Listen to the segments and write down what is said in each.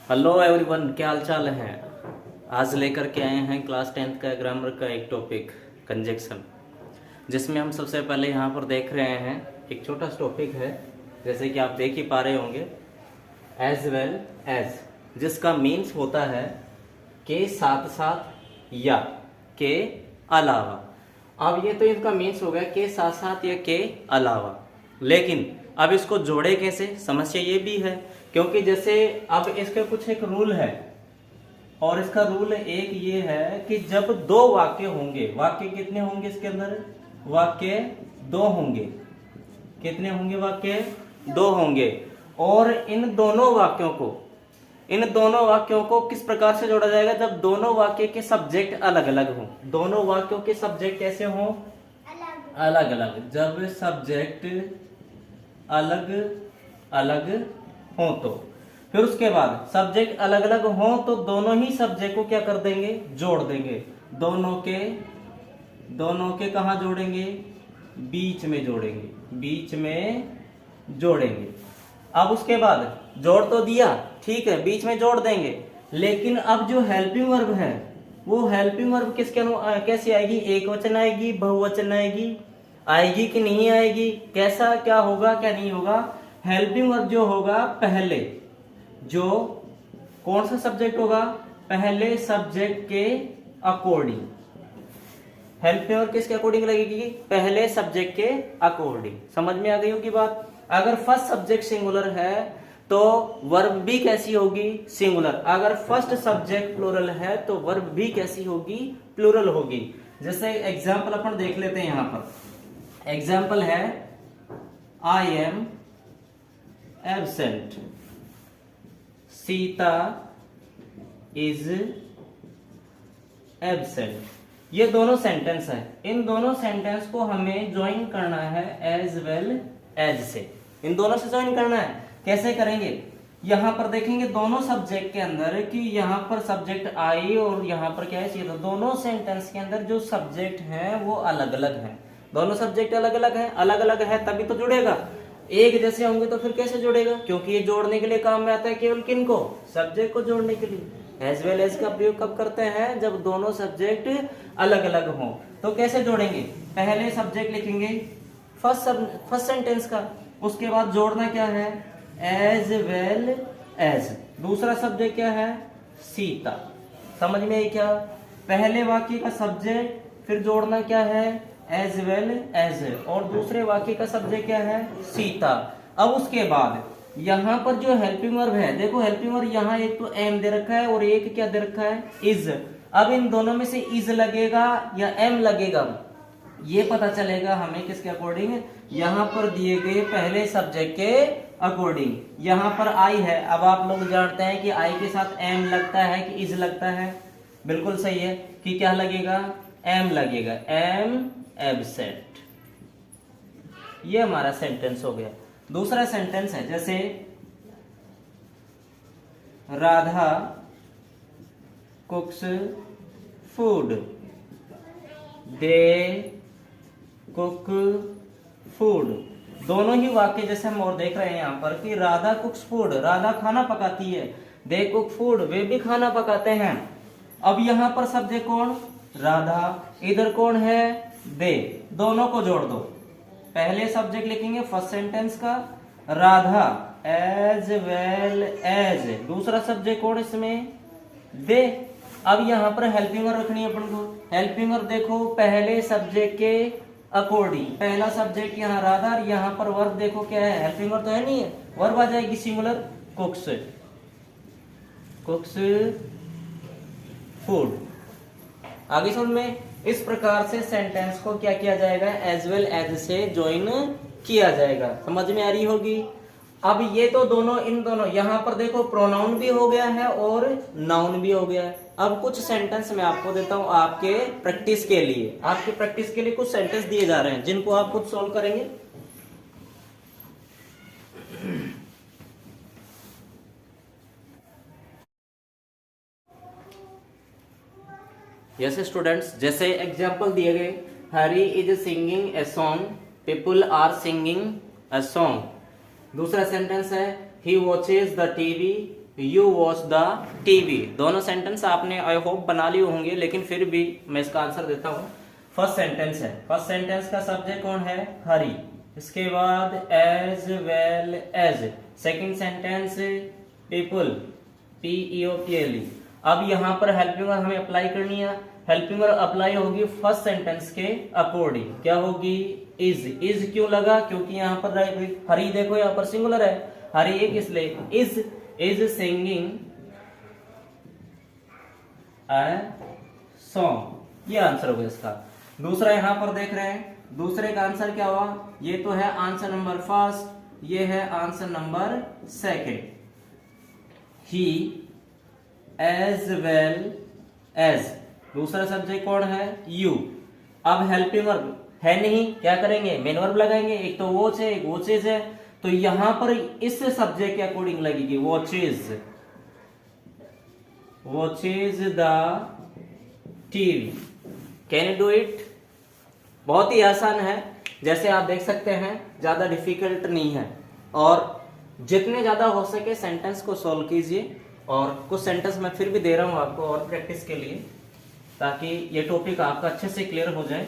Hello everyone, क्या हाल चाल है। आज लेकर के आए हैं क्लास 10th का ग्रामर का एक टॉपिक कंजक्शन, जिसमें हम सबसे पहले यहाँ पर देख रहे हैं एक छोटा सा टॉपिक है, जैसे कि आप देख ही पा रहे होंगे, एज वेल एज, जिसका मीन्स होता है के साथ साथ या के अलावा। अब ये तो इसका मीन्स हो गया के साथ साथ या के अलावा, लेकिन अब इसको जोड़े कैसे, समस्या ये भी है, क्योंकि जैसे अब इसका कुछ एक रूल है, और इसका रूल एक ये है कि जब दो वाक्य होंगे, वाक्य कितने होंगे इसके अंदर, वाक्य दो होंगे, कितने होंगे, वाक्य दो होंगे, और इन दोनों वाक्यों को किस प्रकार से जोड़ा जाएगा, जब दोनों वाक्य के सब्जेक्ट अलग अलग हों। दोनों वाक्यों के सब्जेक्ट कैसे हों, अलग अलग। जब सब्जेक्ट अलग अलग हो तो फिर उसके बाद सब्जेक्ट अलग अलग हो तो दोनों ही सब्जेक्ट को क्या कर देंगे, जोड़ देंगे। दोनों के कहा जोड़ेंगे, बीच में जोड़ेंगे, बीच में जोड़ेंगे। अब उसके बाद जोड़ तो दिया, ठीक है, बीच में जोड़ देंगे, लेकिन अब जो हेल्पिंग वर्ब है वो हेल्पिंग वर्ब किसके कैसे आएगी, एक वचन आएगी, बहुवचन आएगी कि नहीं आएगी, कैसा क्या होगा क्या नहीं होगा। हेल्पिंग वर्ब जो होगा पहले, जो कौन सा सब्जेक्ट होगा, पहले सब्जेक्ट के अकॉर्डिंग। हेल्पिंग वर्ब किसके अकॉर्डिंग लगेगी, पहले सब्जेक्ट के अकॉर्डिंग। समझ में आ गई होगी बात। अगर फर्स्ट सब्जेक्ट सिंगुलर है तो वर्ब भी कैसी होगी, सिंगुलर। अगर फर्स्ट सब्जेक्ट प्लूरल है तो वर्ब भी कैसी होगी, प्लूरल होगी। जैसे एग्जाम्पल अपन देख लेते हैं, यहां पर एग्जाम्पल है I am absent, Sita is absent. ये दोनों सेंटेंस है, इन दोनों सेंटेंस को हमें ज्वाइन करना है एज वेल एज से, इन दोनों से ज्वाइन करना है। कैसे करेंगे, यहां पर देखेंगे दोनों सब्जेक्ट के अंदर कि यहां पर सब्जेक्ट आई और यहां पर क्या है, सीता। दोनों सेंटेंस के अंदर जो सब्जेक्ट है वो अलग अलग है, दोनों सब्जेक्ट अलग अलग है तभी तो जुड़ेगा। एक जैसे होंगे तो फिर कैसे जुड़ेगा, क्योंकि ये जोड़ने के लिए काम में आता है, केवल किन को, सब्जेक्ट को जोड़ने के लिए। एज वेल एज का प्रयोग कब करते हैं, जब दोनों सब्जेक्ट अलग अलग हों। तो कैसे जोड़ेंगे, पहले सब्जेक्ट लिखेंगे फर्स्ट सेंटेंस का, उसके बाद जोड़ना क्या है, एज वेल एज। दूसरा सब्जेक्ट क्या है, सीता। समझ में आई क्या, पहले वाक्य का सब्जेक्ट फिर जोड़ना क्या है, एज वेल एज, और दूसरे वाक्य का सब्जेक्ट क्या है, सीता। अब उसके बाद यहां पर जो हेल्पिंग वर्ब है, देखो हेल्पिंग वर्ब यहाँ एक तो एम दे रखा है और एक क्या दे रखा है, इज। अब इन दोनों में से इज लगेगा या एम लगेगा, ये पता चलेगा हमें किसके अकॉर्डिंग, यहां पर दिए गए पहले सब्जेक्ट के अकॉर्डिंग। यहां पर आई है, अब आप लोग जानते हैं कि आई के साथ एम लगता है कि इज लगता है, बिल्कुल सही है कि क्या लगेगा, एम लगेगा, एम एब्सेंट। ये हमारा सेंटेंस हो गया। दूसरा सेंटेंस है, जैसे Radha कुक्स food, they cook food. दोनों ही वाक्य जैसे हम और देख रहे हैं यहाँ पर कि राधा कुक्स फूड, राधा खाना पकाती है, दे कुक फूड, वे भी खाना पकाते हैं। अब यहाँ पर सब्जेक्ट कौन, राधा, इधर कौन है, दे, दोनों को जोड़ दो। पहले सब्जेक्ट लिखेंगे फर्स्ट सेंटेंस का, राधा एज वेल एज, दूसरा सब्जेक्ट कौन इसमें, दे। अब यहाँ पर हेल्पिंग वर्ब रखनी है अपन को। हेल्पिंग वर्ब देखो पहले सब्जेक्ट के अकॉर्डिंग, पहला सब्जेक्ट यहाँ राधा, और यहाँ पर वर्ब देखो क्या है, हेल्पिंग वर्ब तो है नहीं है, वर्ब आ जाएगी सिंगुलर, कुक्स, कुक्स फूड। आगे समझ में। इस प्रकार से सेंटेंस को क्या किया जाएगा, एज वेल एज से ज्वाइन किया जाएगा। समझ में आ रही होगी। अब ये तो दोनों, इन दोनों, यहां पर देखो प्रोनाउन भी हो गया है और नाउन भी हो गया है। अब कुछ सेंटेंस मैं आपको देता हूं आपके प्रैक्टिस के लिए, आपके प्रैक्टिस के लिए कुछ सेंटेंस दिए जा रहे हैं जिनको आप खुद सॉल्व करेंगे। यस स्टूडेंट्स, जैसे एग्जाम्पल दिए गए, Hari is singing a song, people are singing a song. दूसरा सेंटेंस है he watches the TV, you watch the TV. दोनों सेंटेंस आपने आई होप बना लिए होंगे, लेकिन फिर भी मैं इसका आंसर देता हूं। फर्स्ट सेंटेंस है, फर्स्ट सेंटेंस का सब्जेक्ट कौन है? हरी। इसके बाद as well as. Second sentence people, PEOPLE। अब यहां पर हेल्पिंग वर्ब हमें अप्लाई करनी है। हेल्पिंग वर्ब अप्लाई होगी फर्स्ट सेंटेंस के अकॉर्डिंग। क्या होगी? इज। इज क्यों लगा? क्योंकि यहां पर हरी देखो यहां पर सिंगुलर है, हरी एक, इसलिए इज सिंगिंग अ सॉन्ग। ये आंसर होगा इसका। दूसरा यहां पर देख रहे हैं, दूसरे का आंसर क्या हुआ? ये तो है आंसर नंबर फर्स्ट, ये है आंसर नंबर सेकंड। ही एज वेल एज। दूसरा सब्जेक्ट कौन है? यू। अब हेल्पिंग वर्ब है नहीं, क्या करेंगे? मेन वर्ब लगाएंगे। एक तो वॉच है, एक वॉचेज है, तो यहां पर इस सब्जेक्ट के अकॉर्डिंग लगेगी watches. Watches the TV. Can you do it? बहुत ही आसान है, जैसे आप देख सकते हैं, ज्यादा डिफिकल्ट नहीं है। और जितने ज्यादा हो सके सेंटेंस को सॉल्व कीजिए। और कुछ सेंटेंस मैं फिर भी दे रहा हूं आपको और प्रैक्टिस के लिए, ताकि ये टॉपिक आपका अच्छे से क्लियर हो जाए।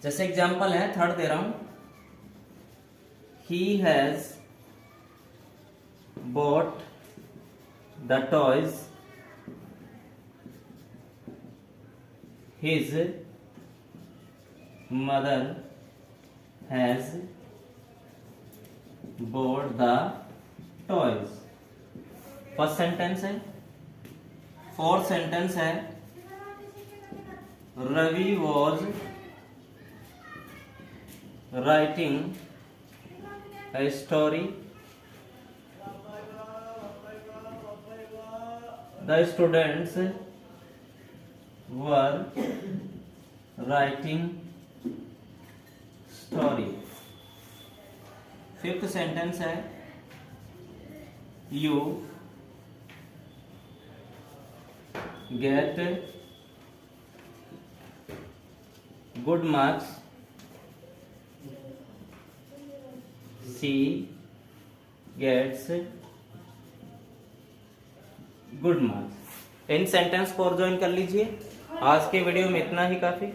जैसे एग्जांपल है, थर्ड दे रहा हूं। He has bought the toys his mother has bought the toys। First sentence है। फोर्थ सेंटेंस है, Ravi was writing a story, the students were writing story। Fifth sentence है, you get good marks, she gets good marks. इन sentence को और join कर लीजिए। आज के वीडियो में इतना ही काफी।